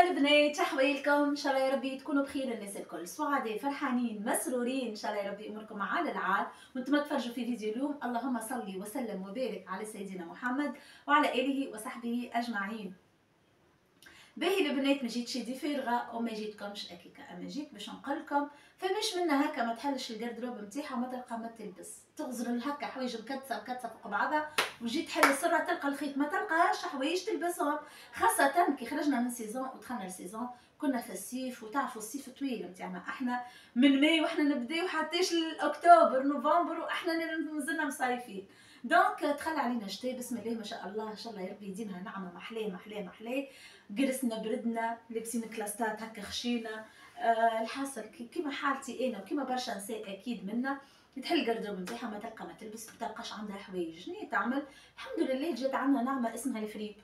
البنات، شحوالكم؟ ان شاء الله يا ربي تكونوا بخير. الناس الكل سعداء فرحانين مسرورين ان شاء الله يا ربي اموركم على العال. وانتم تفرجوا في فيديو اليوم. اللهم صل وسلم وبارك على سيدنا محمد وعلى اله وصحبه اجمعين. باهي البنات، ما جيتش دي فارغه وما جيتكمش اكيكا، اما جيت باش نقول لكم فماش منها هكا ما تحلش الجردروب نتاعها وما تلقى ما تلبس، تغزر هكا حوايج مكتسه فوق بعضها وجيت تحل السره تلقى الخيط ما تلقاهاش حوايج تلبسهم. خاصه كي خرجنا من سيزون ودخلنا لسيزون كنا في الصيف، وتعرفوا الصيف طويل نتاعنا احنا من ماي واحنا نبداو حتىش لاكتوبر نوفمبر واحنا مازلنا مصايفين. دونك تخلى علينا شتاء بسم الله ما شاء الله، ان شاء الله يا ربي يديمها نعمه محلاه محلاه محلاه. قرصنا بردنا لابسين كلاستات هكا خشينه. الحاصل كيما حالتي انا وكيما برشا نساء اكيد منا تحل الجردروب نتاعها ما تلقى ما تلبس، ما تلقاش عندها حوايج. شنو تعمل؟ الحمد لله جات عندنا نعمه اسمها الفريب.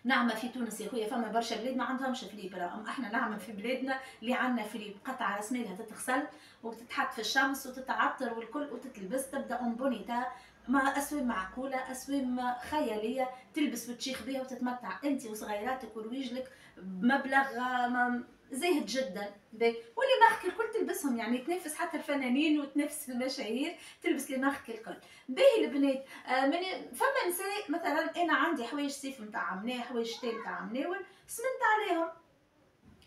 نعمه في تونس يا خويا، فما برشا بلاد ما عندهمش فريب، راهم احنا نعمه في بلادنا اللي عندنا فريب. قطعه رسمالها تتغسل وتتحط في الشمس وتتعطر والكل وتتلبس، تبدا اون بونيتا مع اسوام معقوله، اسوام خياليه، تلبس وتشيخ بها وتتمتع انت وصغيراتك ورواجلك بمبلغ زاهد جدا. واللي مارك الكل تلبسهم، يعني تنافس حتى الفنانين وتنافس المشاهير، تلبس لي مارك الكل. باهي البنات، فما نساء مثلا انا عندي حوايج صيف نتاع عمناه، حوايج شتاء نتاع مناول، سمنت عليهم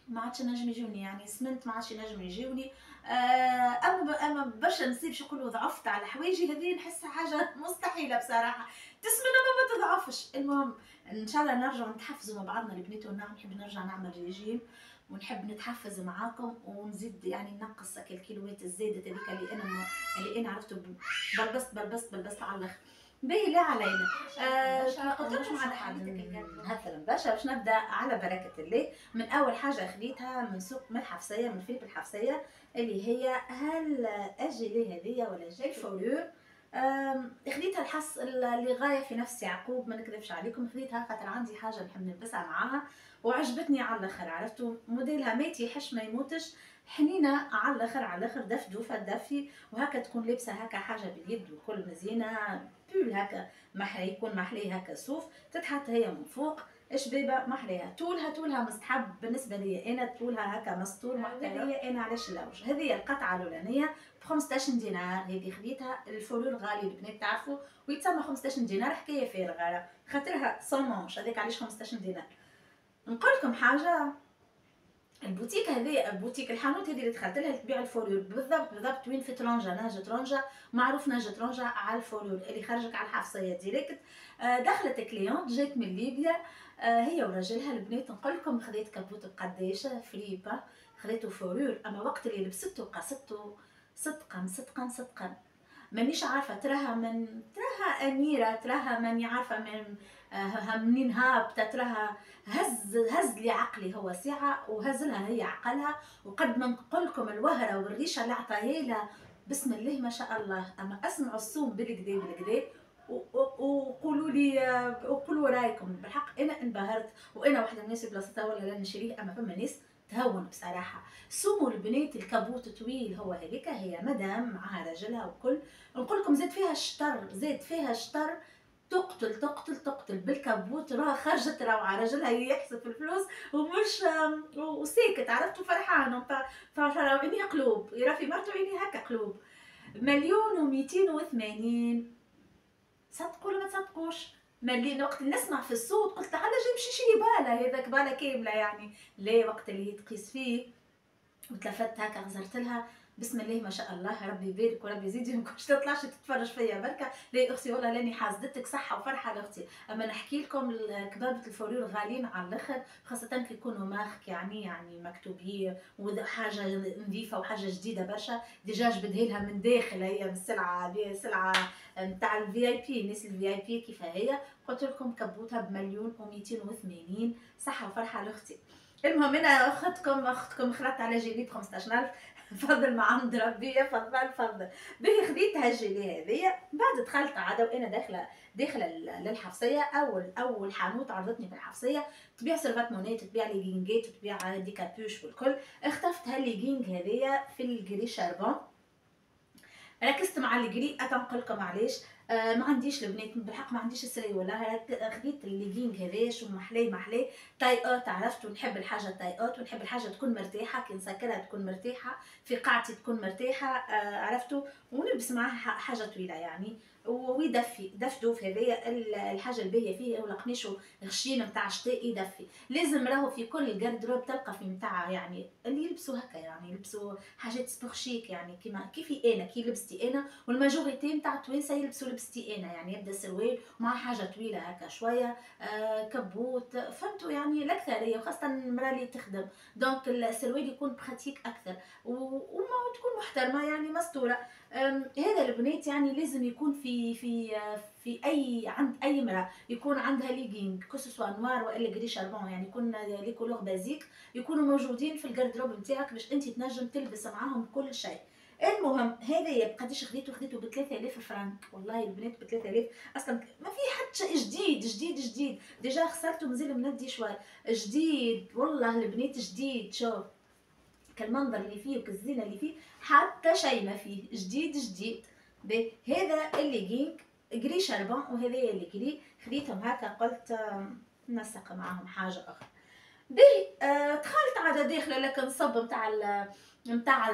ما عادش نجم يجوني، يعني سمنت ما عادش نجم يجوني. اما برشا نسيب شو يقولوا ضعفت على حوايجي، هذه نحسها حاجه مستحيله بصراحه، تسمن اما ما تضعفش. المهم ان شاء الله نرجع نتحفزوا مع بعضنا البنات، نحب نرجع نعمل ريجيم ونحب نتحفز معاكم ونزيد يعني نقص الكيلوات الزايده هذيك اللي انا عرفته بلبست على الاخر. باهي لا علينا. قلت لكم على حديثك مثلا باشا باش نبدا على بركه الله. من اول حاجه خديتها من سوق من الحفصيه، من فيلم الحفصيه، اللي هي هل اجي لي هذيا ولا جاي الفولور. خديتها الحص اللي غايه في نفس يعقوب، ما نكذبش عليكم، خديتها خاطر عندي حاجه نحب نلبسها معاها وعجبتني على الاخر. عرفتوا موديلها ما يتيحش ما يموتش، حنينه على الاخر على الاخر، دفدوفه دفي، وهكا تكون لابسه هكا حاجه باليد وكل مزيانه. بول هكا محلي، يكون محلي هكا صوف، تتحط هي من فوق شبيبه محليها. طولها مستحب بالنسبه لي انا، طولها هكا مستور محترم. انا علاش اللوج هذه القطعه الاولانيه ب 15 دينار، هذه خديتها. الفلور غالي البنات تعرفوا، ويتسمى 15 دينار حكايه فارغه خاطرها صومونش، هذاك علاش 15 دينار. نقول لكم حاجه، البوتيك هذه، البوتيك الحانوت هذه اللي دخلت لها تبيع الفولور بالضبط وين؟ في طرونجه، نهج طرونجه، معروف نهج طرونجه على الفولور اللي خرجك على الحفصيه ديريكت. دخلت كليونت جات من ليبيا، هي وراجلها البنات. نقول لكم خذيت كابوت بقداش فريبه، خذيته فولور، اما وقت اللي لبسته قصته صدقا مانيش عارفه، تراها اميره، تراها ماني عارفه من منين هابطه، تراها هز لي عقلي هو ساعه، وهز لها هي عقلها. وقد ما نقول لكم الوهره والريشه اللي عطاها لها بسم الله ما شاء الله. اما اسمعوا الصوم بالكدا وقولوا لي، وقولوا رايكم. بالحق انا انبهرت، وانا واحده من الناس بلاصتها ولا لا نشريه، اما فما ناس تهون بصراحه. سوموا البنات، الكابوت طويل هو هذيك، هي مدام معها راجلها وكل. نقول لكم زاد فيها شطر تقتل بالكابوت، راه خرجت روعه. راجلها يحسب في الفلوس ومش وساكت، عرفتوا فرحان. عينيه قلوب، يرى في مرته عينيه هكا قلوب. 1,280,000. صدقوا ولا ما تصدقوش؟ ملي وقت نسمع في الصوت قلت على جاي يمشي يشري باله، هذاك باله كامله يعني. لا، وقت اللي تقيس فيه وتلفت هكا غزرت لها بسم الله ما شاء الله، ربي يبارك وربي يزيد، مكنتش تطلعش تتفرج فيا بركه. لا اختي والله لاني حاسدتك صحه وفرحه لاختي. اما نحكي لكم كبابه الفولور غاليين على الاخر، خاصه كي يكونوا مارك يعني مكتوبيه وحاجه نظيفه وحاجه جديده برشا. ديجا جبدها لها من داخل، هي من سلعه نتاع الفي اي بي، الناس الفي اي بي كيف هي. قلت لكم كبوتها ب1,280,000، صحه وفرحه لاختي. المهم انا اختكم خلطت على جيلي ب 15,000 فضل ما عند ربي، فضل. باهي خديتها الجيلي هذيا، بعد دخلت عاده وانا داخله للحفصيه. اول حانوت عرضتني في الحفصيه تبيع سيرفات مونيت، تبيع ليغينغات، تبيع دي كابوش والكل. اختفت هالليغينغ هذيا في الجري شاربون، ركزت مع الجري. اتنقل لكم علاش، ما عنديش البنات بالحق، ما عنديش السري ولا خديت الليجينغ هذا شو محلاه محلاه تاي اوت، عرفت، ونحب الحاجه تاي اوت، ونحب الحاجه تكون مرتاحه، كي نسكرها تكون مرتاحه، في قاعتي تكون مرتاحه، عرفتوا، ونلبس معاها حاجه طويله يعني، ويدفي دفدوف هذايا الحاجه الباهيه فيه، ولا قميشه غشيم نتاع شتاء يدفي. لازم راهو في كل الجاردروب تلقى في متاع يعني اللي يلبسوا هكا، يعني يلبسوا حاجات سبور شيك، يعني كيما كيفي انا كي لبستي انا، والماجوريتي نتاع التوانسه يلبسوا لبستي انا، يعني يبدا سروال مع حاجه طويله هكا شويه، كبوت، فهمتوا يعني الاكثريه، وخاصه المراه اللي تخدم، دونك السروال يكون براتيك اكثر، وما تكون محترمه يعني مستوره. هذا البنات يعني لازم يكون في اي عند اي امراه يكون عندها ليغينغ كوسوسوا نوار والا غري شاربون، يعني يكون لي كولور بازيك يكونوا موجودين في الجاردروب نتاعك باش انت تنجم تلبس معاهم كل شيء. المهم هذايا بقداش خديته ب 3000 فرانك، والله البنات ب 3000 اصلا ما في حتى شيء جديد جديد جديد، ديجا خسرته مازال مندي شوي جديد، والله البنات جديد، شوف كالمنظر اللي فيه وكالزينه اللي فيه، حتى شيء ما فيه، جديد جديد. هذا اللي جينك جري شربان، وهذايا اللي جري خديتهم هكا، قلت نسق معاهم حاجه اخرى. باهي دخلت عاد داخله لك نصب نتاع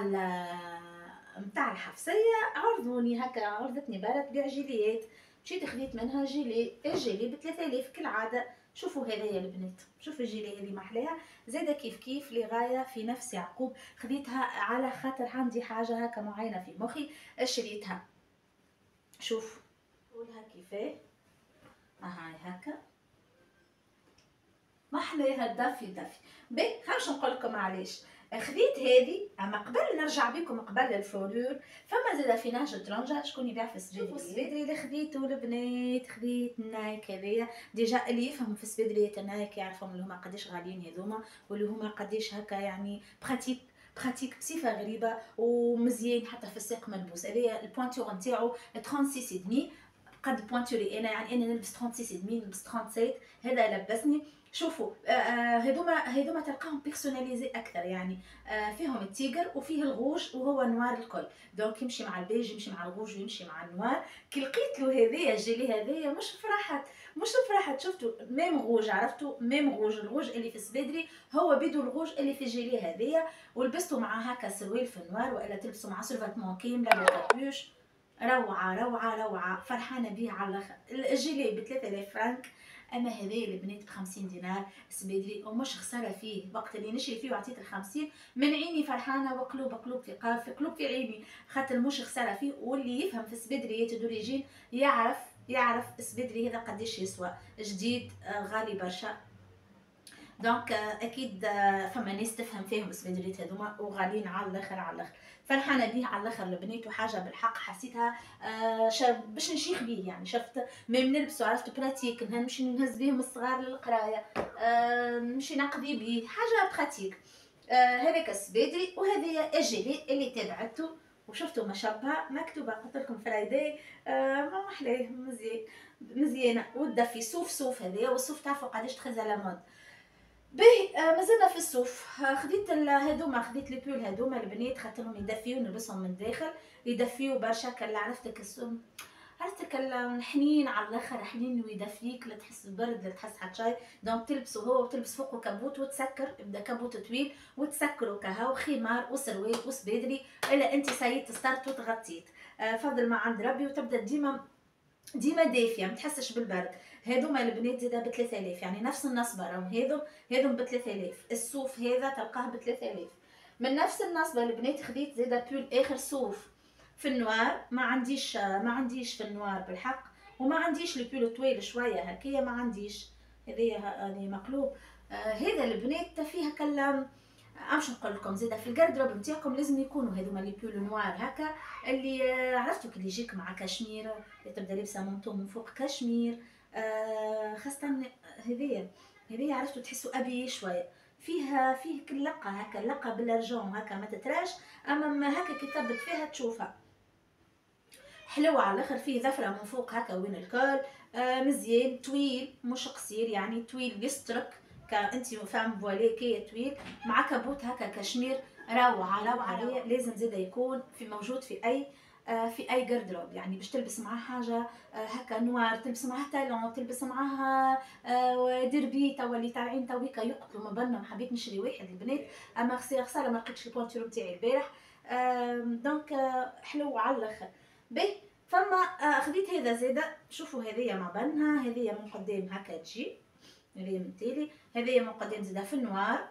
الحفصيه، عرضوني هكا، عرضتني بارة تبيع جيليات، مشيت خديت منها جيلي، الجيلي ب 3000 كالعاده. شوفوا هذايا البنات، شوفوا الجيلي هذه محلاها، زاده كيف كيف لغايه في نفس يعقوب، خديتها على خاطر عندي حاجه هكا معينه في مخي شريتها. شوف قولها كيفاه، هاي هكا محلاها دافي دافي. باهي خلينا نقول لكم علاش خديت هذه، اما قبل نرجع بكم قبل الفلور، فما زاد في نهج طرنجة شكون يبيع في السبيدري. السبيدري اللي خديته البنات، خديت نايك هذايا، ديجا اللي يفهم في السبيدريات النايك يعرفهم اللي هما قداش غاليين هذوما، واللي هما قداش هكا يعني براتيك بصفه غريبه ومزيان حتى في الساق ملبوس. هذايا البوانتور نتاعو 36 قد بوانتوري انا، يعني انا نلبس 36 نلبس 37، هذا لبسني. شوفوا هذوما تلقاهم بيرسوناليزي اكثر، يعني فيهم التيجر وفيه الغوج وهو نوار الكل، دونك يمشي مع البيج يمشي مع الغوج ويمشي مع النوار. كي لقيت له هذايا الجيلي هذايا مش فرحت شفتوا ميم غوج، عرفتوا ميم غوج، الغوج اللي في السبيدري هو بيدو الغوج اللي في الجيلي هذايا، ولبسته مع هكا سروال في النوار، والا تلبسوا مع سلفاتمون كامله بالكابوش، روعه روعه روعه، فرحانه بيه على الاخر. الجيلي ب 3000 فرانك، اما هذايا البنات ب 50 دينار سبيدري، ومش خساره فيه، وقت اللي نشري فيه وعطيت ال 50 من عيني فرحانه، وقلوب قلوب في قلوب في عيني، خاطر مش خساره فيه. واللي يفهم في السبيدريات دوريجين يعرف السبيدري هذا قداش يسوى، جديد غالي برشا، دونك اكيد فما ناس تفهم فيهم السبيدريات هذوما، وغاليين على الاخر على الاخر. فرحانه بيه على الاخر البنات، وحاجه بالحق حسيتها باش نشيخ بيه، يعني شفت ميم نلبسو، عرفت براتيك، نمشي نهز بيهم الصغار للقرايه، نمشي نقضي بيه حاجه براتيك. هذاك السبيدري، وهذه الجيلي اللي تبعته، وشفتوا ما شابها مكتوبه، قلت لكم فرايداي، ما محلاه مزيانه، والدفي صوف هذايا، والصوف تعرفوا قداش تخز على مود. باهي مازلنا في الصوف، خديت هذوما، خديت لي بول هذوما البنات، خاطرهم يدفيو نلبسهم من الداخل، يدفيو برشا، كلا عرفتك عرفتك الحنين على الاخر، حنين ويدفيك، لا تحس ببرد لا تحس حتى شيء، دونك تلبسه هو وتلبس فوقه كبوت وتسكر، يبدا كبوت طويل وتسكروا كهو خمار وسروال وسبيدري، الا انت سيد ستارت وتغطيت، فضل ما عند ربي، وتبدا ديما دافيه ما تحسش بالبرد. هذوما البنات زاده ب 3000، يعني نفس النصبه راهم هذوم ب 3000، الصوف هذا تلقاه ب 3000. من نفس النصبه البنات خديت زاده بول اخر صوف في النوار، ما عنديش في النوار بالحق، وما عنديش البول طويل شويه هكايا، ما عنديش هذه مقلوب. هذا البنات فيها كلام، امش نقول لكم زاده في الجاردروب نتاعكم لازم يكونوا هذوما لي بول نوار هكا، اللي عرفتوا اللي يجيك مع كشمير، تبدا لابسه مونطو من فوق كشمير، خاصه هذيا عرفتوا تحسوا ابي شويه، فيه كل لقه هكا، لقه بالارجون هكا ما تتراش، اما ما هكا كي تثبت فيها تشوفها حلوه على الاخر، فيه ذفره من فوق هكا وين الكول، مزيان طويل مش قصير، يعني طويل يسترك، انت فاهم فوالي طويل مع كبوت هكا كشمير، روعه روعه. لازم زاده يكون في موجود في اي في اي جردروب، يعني باش تلبس معاه حاجه هكا نوار، تلبس معاه تالون، تلبس معاه دربيته واللي طالعين تويكا يقتلوا من بنا. حبيت نشري واحد البنات، اما خساره ما لقيتش البونتيرو نتاعي البارح. دونك حلو على الاخر. باهي فما خديت هذا زاده. شوفوا هذيا مع بنها، هذيا من قدام هكا تجي، هذيا من تالي، هذيا من قدام زاده في النوار.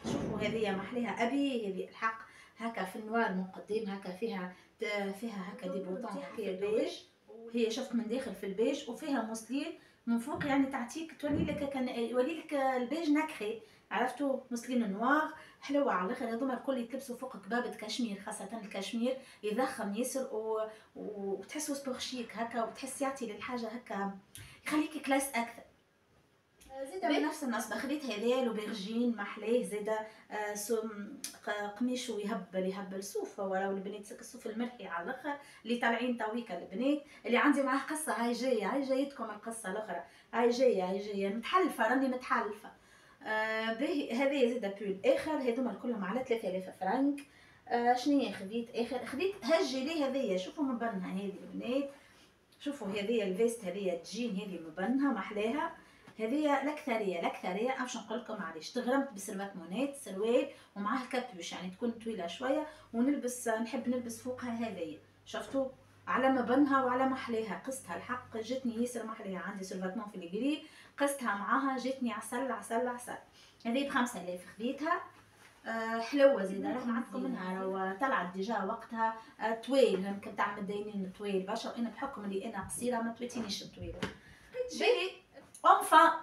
شوفوا هذيا محليها ابي، هذه الحق هكا في النوار من قدام هكا فيها هكا دي بوطون هكا بيج. هي شفت من داخل في البيج وفيها موسلين من فوق، يعني تعطيك تولي لك يولي لك البيج نكخي، عرفتوا؟ موسلين نوار حلوه على الاخر. هذوما الكل يتلبسوا فوق كبابه كشمير، خاصه الكشمير يضخم ياسر وتحسوا سبور شيك هكا، وتحس يعطي للحاجه هكا يخليك كلاس اكثر. زيدا من نفس النصبه خديت هذا لوبرجين محليه زيدا. قميشو يهبل صوف، وراو البنات الصوف الملحي على الاخر اللي طالعين تويكا البنات اللي عندي معاه قصه. هاي جايتكم القصه الاخرى، هاي جايه متحلفه، راني متحلفه. باهي هذايا زيدا بول اخر، هذوما كلهم على 3000 فرنك. شنيا خديت اخر؟ خديت هالجيلي هذيا، شوفوا من بنها هذه البنات، شوفوا هذيا الفيست هذيا الجين هذه من بنها محلاها. هذه الاكثريه باش نقول لكم علاش تغرمت بسروات مونيت، سروال ومعاه الكابوش يعني تكون طويله شويه، نحب نلبس فوقها هذيا. شفتوا على ما بنها وعلى محلاها، قستها الحق جاتني ياسر محلاها. عندي سلفاتمون في الجري قستها معاها جاتني عسل عسل عسل. هذه ب5000 خديتها. حلوه زيدا، راح نعطيكم منها راهو طلعت ديجا وقتها. طويل كنت تعمل داينين طويل برشا، وانا بحكم اللي انا قصيره ما تويتينيش الطويل. جيلي اونفا،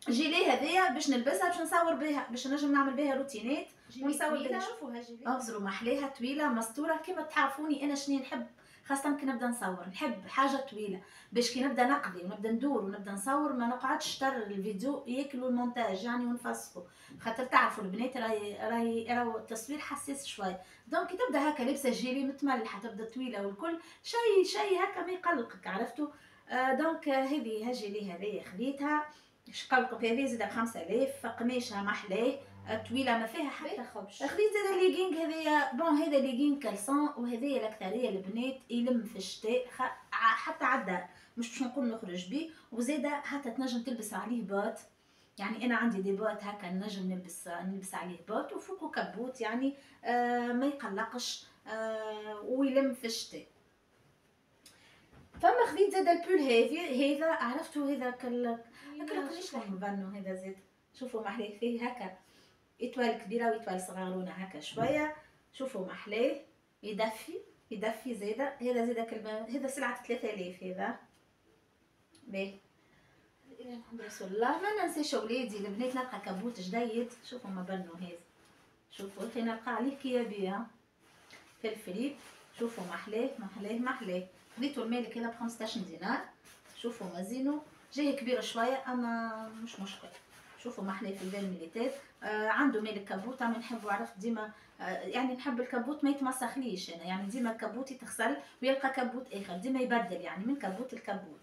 جيلي هذيا باش نلبسها، باش نصور بها، باش نجم نعمل بها روتينات ونصور بها. شوفوا هاجيلي ابزروا محليها طويله مستوره كيما تعرفوني انا شنو نحب، خاصه كي نبدا نصور نحب حاجه طويله، باش كي نبدا نقضي ونبدا ندور ونبدا نصور ما نقعدش تر الفيديو ياكلوا المونتاج يعني ونفصلوا، خاطر تعرفوا البنات راهو التصوير حساس شويه. دونك كي تبدا هكا لابسه جيلي متملحه تبدا طويله والكل شيء هكا ما يقلقك، عرفتوا؟ دونك هذه هالجيلي هذيا خديتها. شقلكم هذه زيد 5000، قماشها محلاه طويله ما فيها حتى خبش. خديت زيد ليغينغ هذايا بون، هذا ليغينغ كالسون، وهذايا الاكثريه البنات يلم في الشتاء حتى عدى، مش باش نقول نخرج بيه، وزيدا حتى تنجم تلبس عليه بوت، يعني انا عندي دي بوت هكا نجم نلبس عليه بوت وفوقه كبوت يعني ما يقلقش ويلم في الشتاء. فما خديت زاد البول هذا عرفتوا هذاك هكا قريش لحم بنو هذا زاد. شوفوا محلاه فيه هكا اطوال كبيره واطوال صغارونه هكا شويه. شوفوا محلاه يدفي زاده. هذا زاده هذا سلعه 3000 هذا. باهي الحمد رسول الله. ما ننساش ولادي البنات نلقى كبوت جديد. شوفوا ما بنو هذا، شوفوا خلينا نلقى عليه كيابيه في الفريب. شوفوا محلاه خديتو المالك هذا ب15 دينار. شوفوا مازينو جاي كبير شويه اما مش مشكل. شوفوا محلاه في البال ميليتير. عنده مالك كبوت، اما نحبو عرفت ديما يعني نحب الكبوت ما يتمسخليش انا، يعني ديما الكبوت يتغسل ويلقى كبوت اخر، ديما يبدل يعني من كبوت لكبوت.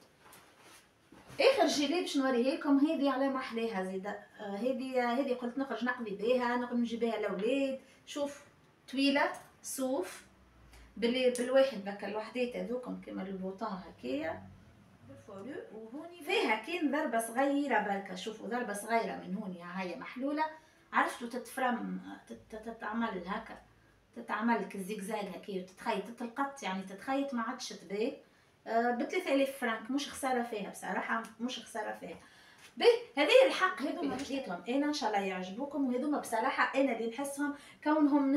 اخر جيلي باش نوريه لكم هذه على محلاها زيدا. هذه قلت نخرج نقضي بها، نقدر نجيب بها الاولاد. شوف طويله صوف بالواحد بكا الوحدات هذوكم كيما البوطون هكايا بالفولو، وهوني فيها كاين ضربه صغيره بركه. شوفوا ضربه صغيره من هوني هاي محلوله، عرفتوا تتفرم تتعمل هكا، تتعمل كالزيكزاج هكايا وتتخيط تتلقط يعني تتخيط ما عادش تبان. ب3000 فرنك مش خساره فيها بصراحه، مش خساره فيها. باهي هذه الحق هذوما شريتهم انا ان شاء الله يعجبوكم، وهذوما بصراحه انا اللي نحسهم كونهم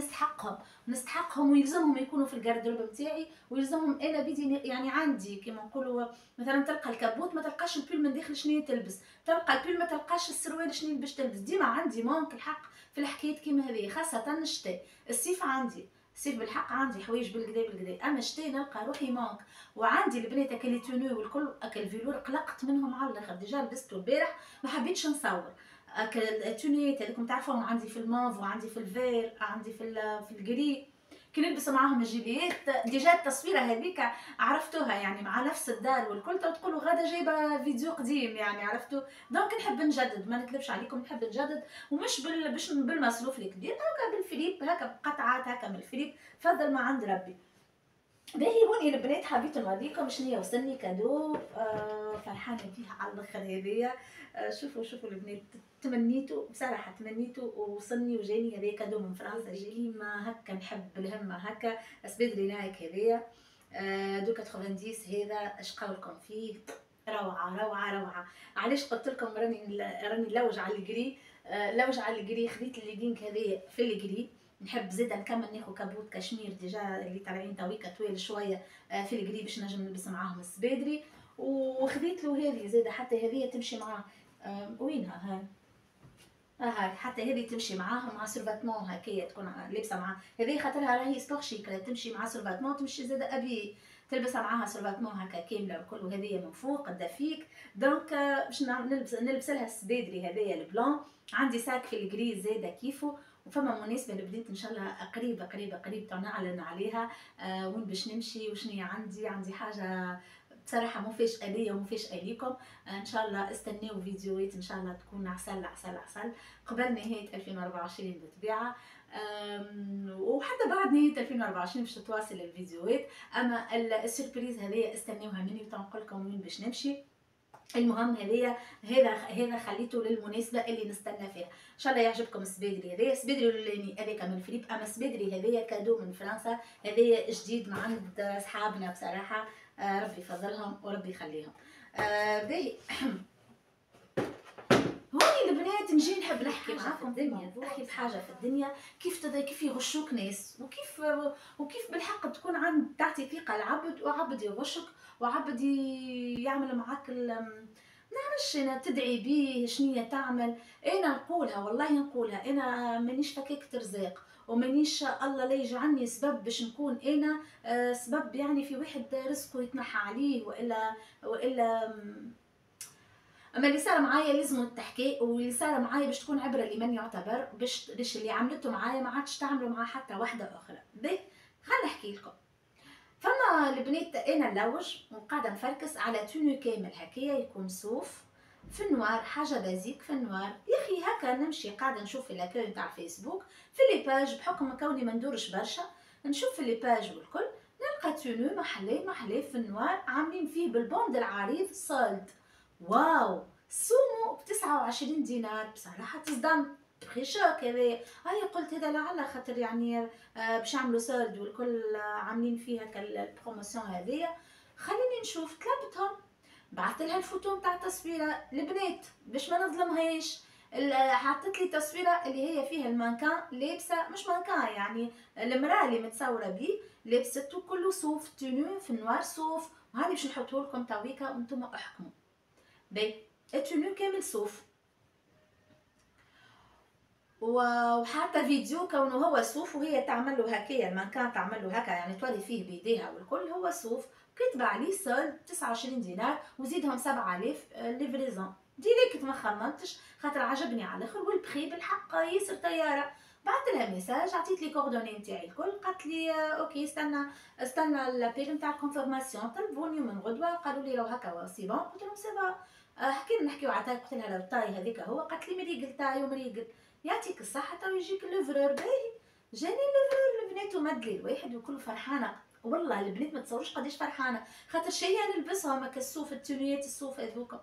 نستحقهم ويلزمهم يكونوا في الجاردروب نتاعي، ويلزمهم انا بدي يعني عندي كيما نقولوا مثلا تلقى الكبوت ما تلقاش البول من داخل شنو تلبس، تلقى البول ما تلقاش السروال شنو باش تلبس. ديما عندي مونك الحق في الحكايات كيما هذه، خاصه الشتاء. الصيف عندي الصيف بالحق عندي حوايج بالكدا اما الشتاء نلقى روحي مونك. وعندي البنات هكا لي تونو والكل هكا الفيلور قلقت منهم على الاخر، ديجا لبستو البارح ما حبيتش نصور هكا التونيات هذوكم تعرفوهم، عندي في الموف وعندي في الفير عندي في الجري. كي نلبس معاهم الجيليات ديجا التصويره هذيك عرفتوها يعني مع نفس الدار والكل تقولوا غاده جايبه فيديو قديم يعني عرفتوا. دونك نحب نجدد، ما نكذبش عليكم نحب نجدد، ومش باش بالمصروف الكبير هكا بالفليب هكا بقطعات هكا من الفليب، فضل ما عند ربي. باهي هوني البنات حبيت نوريكم شنيا وصلني كادو. فرحانه بيها على الاخر هذيا. شوفوا البنات، تمنيته بصراحه، تمنيته ووصلني وجاني هذا كادو من فرنسا. جاني ما هكا نحب الهمه هكا اسبدري نايك هذايا. دو 90 هذا اش قولكم فيه؟ روعه روعه روعه. علاش قلت لكم راني نلوج على الجري. لوج على الجري، خديت الليجينك هذايا في الجري. نحب زيد نكمل ناخذ كابوت كشمير ديجا اللي طالعين تويكا طويل شويه في القريب باش نجم نلبس معاهم السبادري. وخذيت له هذه زيده، حتى هذه تمشي معاه. وينها هاي حتى هذه تمشي معاها مع سيرفاتمون هكايا، تكون لابسه معاه هذه خاطرها راهي سبور شيك، تمشي مع سيرفاتمون، تمشي زاده ابي تلبسها معاها سيرفاتمون هكا كامله الكل، وهذه من فوق دافيك. دونك باش نلبس لها السبادري هذايا البلون. عندي ساك في الجري زاده كيفه. وفما مناسبه اللي بديت ان شاء الله قريب نعلن عليها. وين باش نمشي وشنيا عندي حاجه بصراحه مفاجاه ليا ومفاجاه ليكم. ان شاء الله استناو فيديوهات ان شاء الله تكون عسل قبل نهايه 2024 بالطبيعه. وحتى بعد نهايه 2024 باش تتواصل الفيديوهات. اما السربريز هذه استناوها مني وتنقول لكم وين باش نمشي. المهم هذا خليته للمناسبه اللي نستنى فيها. ان شاء الله يعجبكم السبادري هذايا. السبادري اللي هذاك من فيليب، اما السبادري هذايا كادو من فرنسا، هذايا جديد من عند اصحابنا بصراحه. ربي يفضلهم وربي يخليهم. باهي هوني البنات نجي نحب نحكي معاكم في الدنيا، نحكي بحاجه في الدنيا كيف يغشوك ناس، وكيف بالحق تكون تعطي ثقه لعبد وعبد يغشك وعبد يعمل معاك نعرفش انا تدعي بيه شنية تعمل. انا نقولها والله نقولها، انا مانيش فكاك ترزاق، ومانيش الله لا يجعلني سبب باش نكون انا سبب يعني في واحد رزقه يتنحى عليه والا اما اللي صار معايا لازم تحكي، واللي صار معايا باش تكون عبره لمن يعتبر، باش اللي عملته معايا ما عادش تعملوا مع حتى واحده اخرى. باهي خليني نحكي لكم. فما البنات انا نلوج وقاعده نفركس على تونو كامل هكايا يكون صوف في النوار، حاجه بازيك في النوار. يا اخي هكا نمشي قاعده نشوف في لاكاي نتاع فيسبوك في لي باج، بحكم كوني ما ندورش برشا نشوف في لي باج والكل، نلقى تونو محلي في النوار عاملين فيه بالبوند العريض سولد. واو، سومو ب 29 دينار. بصراحه تصدمت، بخي شوك هذايا. هاي قلت هذا لعل خاطر يعني باش يعملوا سولد والكل عاملين فيها كالبروموسيون هذيا. خليني نشوف، طلبتهم بعثت لها الفوتو نتاع التصويره البنات باش ما نظلمهاش. حطت لي تصويره اللي هي فيها المانكان لابسه، مش مانكان يعني المراه اللي متصوره بيه لابسته كله صوف، تونو في النوار صوف. وهاني باش نحطه لكم تويكا وانتم احكموا. باهي التونو كامل صوف، وحتى فيديو كونه هو صوف وهي تعمل له هكايا، المانكان تعمل له هكا يعني تولي فيه بيديها والكل هو صوف. كتب عليه سولد 29 دينار وزيدهم 7000 ليفريزون ديريكت، ما خممتش خاطر عجبني على الاخر والبخي بالحق ياسر طياره. بعثت لها ميساج، عطيت لي كوردوني نتاعي الكل، قالت لي اوكي استنى الابيل نتاع الكونفيرماسيون. طلبوني من غدوه قالوا لي لو هكا سي بون، قلت لهم سي بون. حكينا نحكيو على تاي، قلت لها لو الطاي هذيك هو، قالت لي مريقل تاي ومريقل يعطيك الصحة تو يجيك الليفرور. باهي جاني الليفرور البنات ومدلي الواحد وكل فرحانة. والله البنات ما تصوروش قداش فرحانة خاطر شي نلبسهم هكا الصوف، التونيات الصوف هذوك.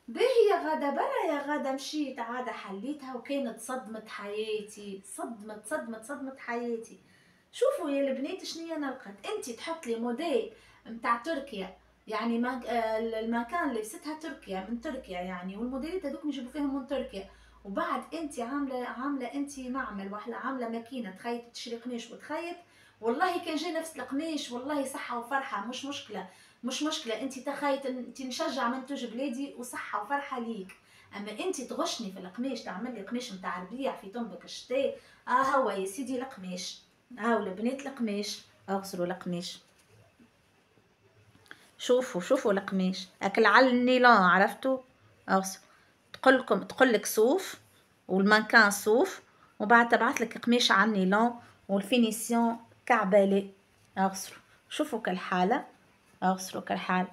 باهي يا غادة برا يا غادة مشيت عادة حليتها وكانت صدمة حياتي، صدمة حياتي. شوفوا يا البنات شنيا انا لقيت. انت تحط لي موديل متاع تركيا يعني المكان اللي لبستها تركيا من تركيا يعني، والموديلات هذوك نجيبوا فيهم من تركيا، وبعد انت عامله انت معمل واحده عامله ماكينه تخيط تشري قماش وتخيط. والله كان جاي نفس القماش والله صحه وفرحه، مش مشكله انت تخيط، انت نشجع منتوج بلادي وصحه وفرحه ليك. اما انت تغشني في القماش، تعمل لي قماش نتاع ربيع في تنبك الشتاء. هو يا سيدي القماش، هاو البنات القماش، اغسلوا القماش. شوفوا القماش اكل على النيلون عرفتوا. اغسلوا. تقولك صوف والمانكان صوف، وبعد تبعت لك قماش على النيلون والفينيسيون كعبالي. اغسلوا. شوفوا كالحاله، اغسلوا كالحاله.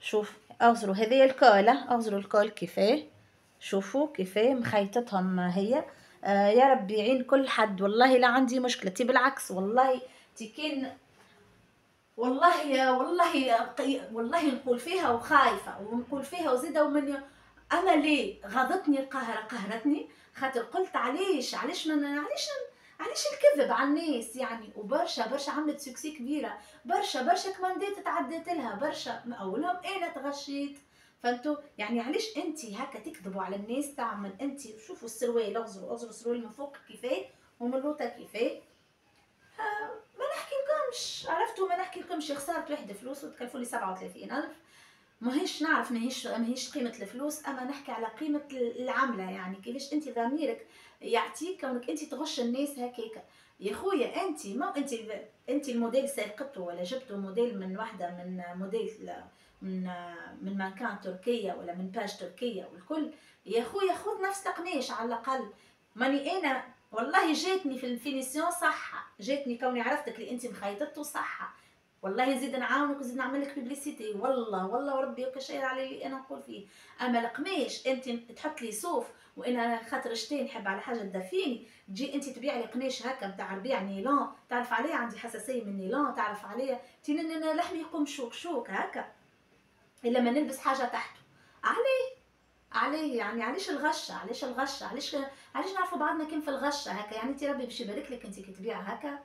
شوف اغسلوا هذه الكوله، اغسلوا الكول كيفاه. شوفوا كيفاه مخيطتهم هي. يا ربي يعين كل حد. والله لا عندي مشكله، تي بالعكس والله تي والله نقول فيها وخايفة، ونقول فيها وزيدة أنا ليه غاضتني القهرة، قهرتني خاطر قلت علاش الكذب على الناس يعني. وبرشا برشا عملت سكسي كبيرة، برشا كماندات تعديت لها برشا، من أولهم أنا تغشيت. فانتو يعني علاش انت هكا تكذبوا على الناس؟ تعمل انت شوفوا السروال، اغزروا السروال من فوق كيفاه ومن اللوطة كيفاه. ما نحكيلكمش، عرفتوا ما نحكيلكمش خسرت واحد فلوس وتكلفوا لي 37,000. ماهيش نعرف ماهيش قيمة الفلوس، أما نحكي على قيمة العملة. يعني كيفاش أنت ضميرك يعطيك كونك أنت تغش الناس هكاكا. يا خويا أنت ما أنت الموديل سرقته ولا جبته موديل من واحدة من موديل من من مكان تركية ولا من باج تركية والكل. يا خويا خذ نفس القماش على الأقل. ماني أنا والله جاتني في الفينيسيون صحة، جاتني كوني عرفتك اللي أنت مخيطته صحة. والله نزيد نعاونك ونزيد نعمل لك بيبليسيتي، والله وربي وكشير على اللي انا نقول فيه. اما القماش انت تحط لي صوف، وانا خاطر شتي نحب على حاجه تدفيني، تجي انت تبيع لي قماش هكا نتاع ربيع نيلون، تعرف عليا عندي حساسيه من النيلون، تعرف عليا تين انا لحمي يقوم شوك هكا الا ما نلبس حاجه تحته. عليه يعني علاش الغشه، علاش نعرفوا بعضنا كيف في الغشه هكا يعني. انت ربي باش يبارك لك انت كي تبيع هكا.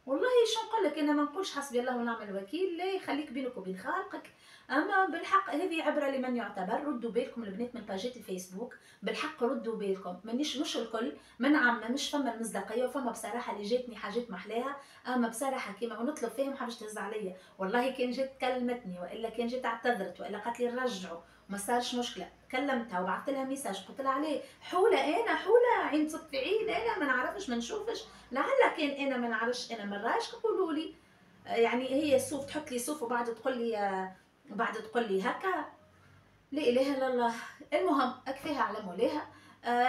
والله شو نقول لك، انا ما نقولش حسبي الله ونعم الوكيل، لا يخليك بينك وبين خالقك. اما بالحق هذه عبره لمن يعتبر. ردوا بالكم البنات من باجات الفيسبوك، بالحق ردوا بالكم، مانيش مش الكل من عامه، مش فما المصداقيه وفما بصراحه اللي جاتني حاجات محلاها. اما بصراحه كيما نطلب فيهم حاجه تهز عليا. والله كان جات كلمتني والا كان جات اعتذرت والا قالت لي نرجعوا ما صارش مشكله، كلمتها وبعثت لها ميساج قلت لها عليه حوله، انا حوله عين تصب في عين، انا ما نعرفش ما نشوفش، لعل كان انا ما نعرفش، انا مراش قولوا لي. يعني هي صوف تحط لي صوف وبعد تقول لي هكا. لا اله الا الله. المهم اكفيها على مولاها.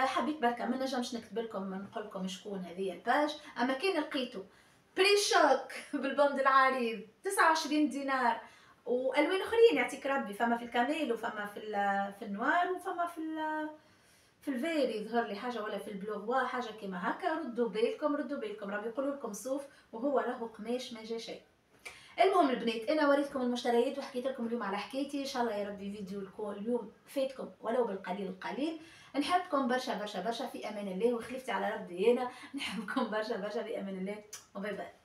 حبيت بركه ما نجمش نكتب لكم نقول لكم شكون هذه الباج، اما كان لقيته بري شوك بالبند العريض 29 دينار والوان اخرين يعطيك ربي، فما في الكاميل وفما في النوار وفما في الفيري يظهر لي حاجه، ولا في البلوغوا حاجه كيما هكا. ردوا بالكم ربي يقولوا لكم صوف وهو راهو قماش ما جا شيء. المهم البنات انا وريتكم المشتريات وحكيت لكم اليوم على حكايتي، ان شاء الله يا ربي فيديو اليوم فاتكم ولو بالقليل القليل. نحبكم برشا في امان الله، وخلفتي على ربي انا نحبكم برشا في امان الله، وباي باي.